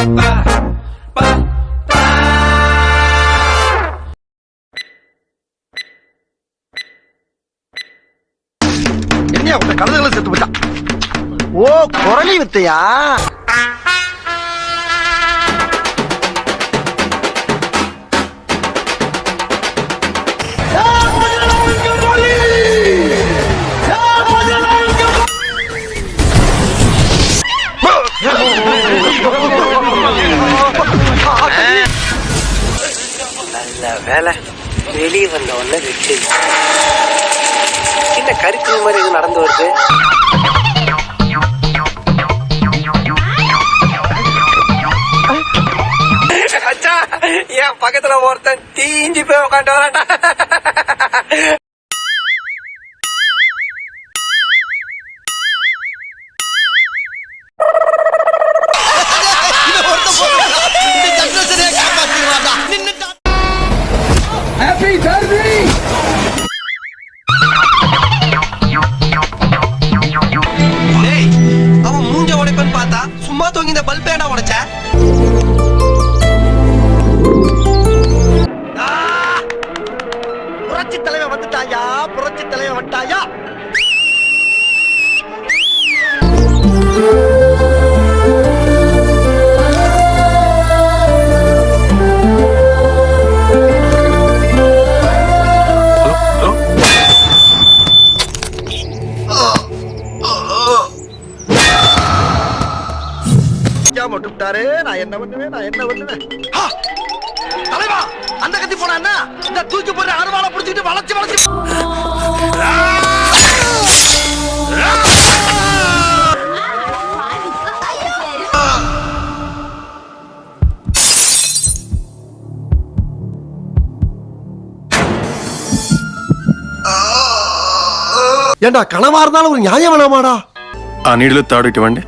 என்ன கழுதுகளை செத்து போச்சான். ஓ குரலி வித்தையா? நல்ல வேலை வெளியே வந்த உடனே வெற்றி. என்ன கருத்து மாதிரி இது நடந்து வருது? என் பக்கத்துல ஒருத்தன் தீஞ்சு போய் உட்காந்து வராட்டா. அவன் மூஞ்ச உடைப்பன்னு பார்த்தா சும்மா தூங்கி இந்த பல்ப் ஏடா உடைச்ச? புரட்சி தலைவன் வந்துட்டாயா, புரட்சி தலைவன் வந்துட்டாயா. விட்டாரு. நான் என்ன பண்ணுவேன், நான் என்ன பண்ணுவேன்? தலைவா, அந்த கத்தி போனா என்ன? இந்த தூக்கி போட்டு அருவாளை பிடிச்சிட்டு வளைச்சு வளைச்சு. ஏண்டா கனவா இருந்தாலும் ஒரு நியாயம் வேணாமாடா? ఆ నీళ్ళు తాడు ఇవ్వండి.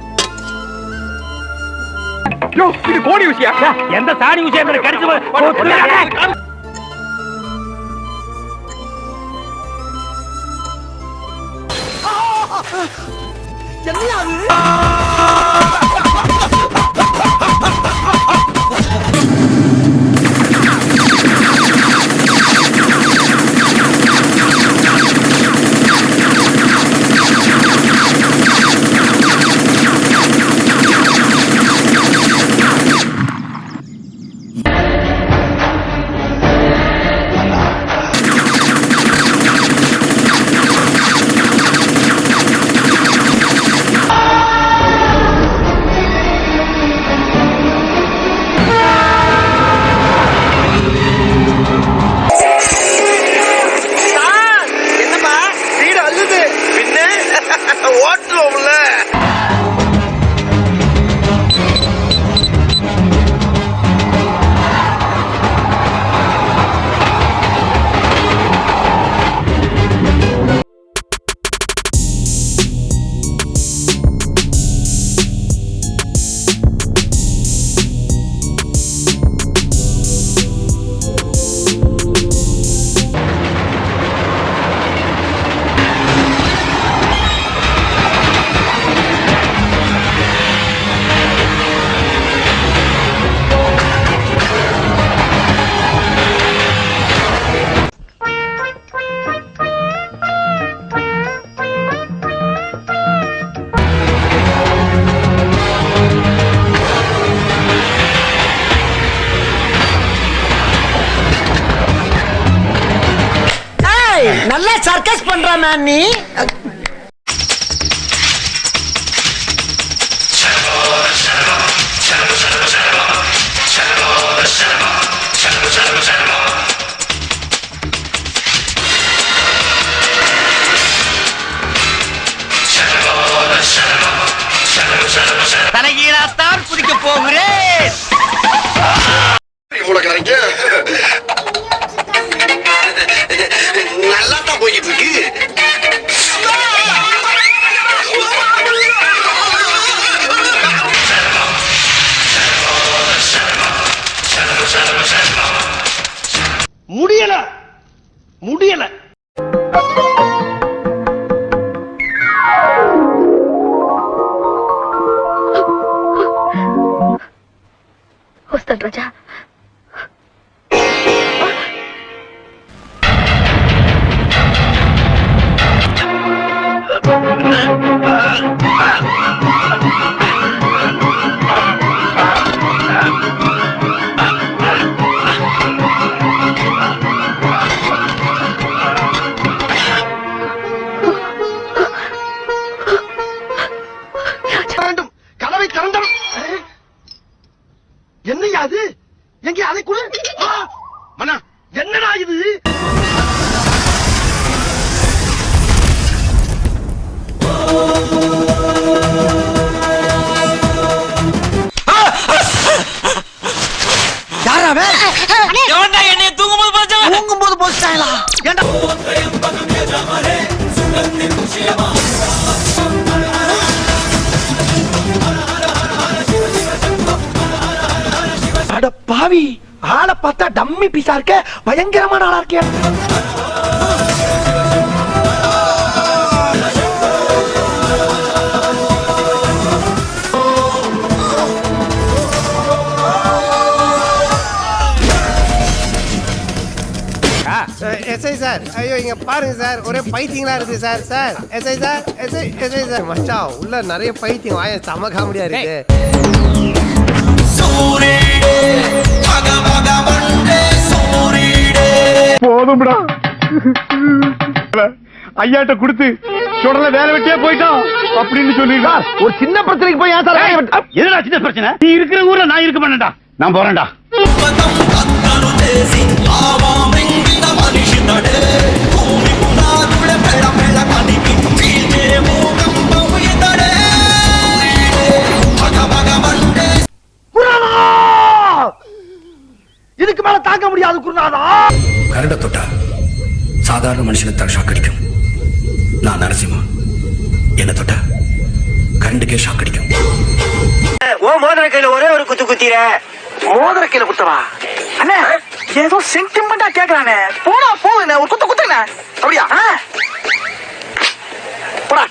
இது கோடி விஷயம். எந்த சாணி விஷயம் கடிச்சு நல்லா சர்க்கஸ் பண்ற மேன் நீ. தலைகீழாத்தான் குதிக்க போகிறேன். நல்லா தான் போயிட்டு இருக்கு. முடியல முடியல. பயலா ஏண்டா அட பாவி ஆளை பார்த்தா டம்மி பீஸா இருக்க பயங்கரமான ஆளா இருக்கே எஸ்ஐ சார் ஐயோ இங்க பாருங்க சார் ஒரே பைத்தியங்களா இருக்கு sir sir SI sir SI sir மச்சான் உள்ள நிறைய பைத்தியம் வாய செம காமெடியா இருக்கு போதும்டா ஐயாட்ட கொடுத்து சுடல வேலை வெட்டியே போயிட்டோம் அப்படின்னு சொல்லிடுறா. ஒரு சின்ன பிரச்சனைக்கு போய் ஏன் சார் எதுடா சின்ன பிரச்சனை? நீ இருக்கிற ஊர்ல நான் இருக்க மாட்டேன்டா. நான் போறேன்டா. இதுக்கு மேல தாங்க முடியாது குருநாதா. கரண்ட தொட்டா சாதாரண மனுஷனுக்கு தான் ஷாக் அடிக்கும். நான் நரசிம்மா, என்ன தொட்டா கரண்டுக்கே ஷாக் அடிக்கும். ஓ மோதிர கையில ஒரே ஒரு குத்து குத்திர மோதிர கையில குத்தவா அண்ணே? ஏதோ சென்டிமெண்டா கேக்குறானே. போடா போங்க ஒரு குத்து குத்துங்க. அப்படியா? போடா.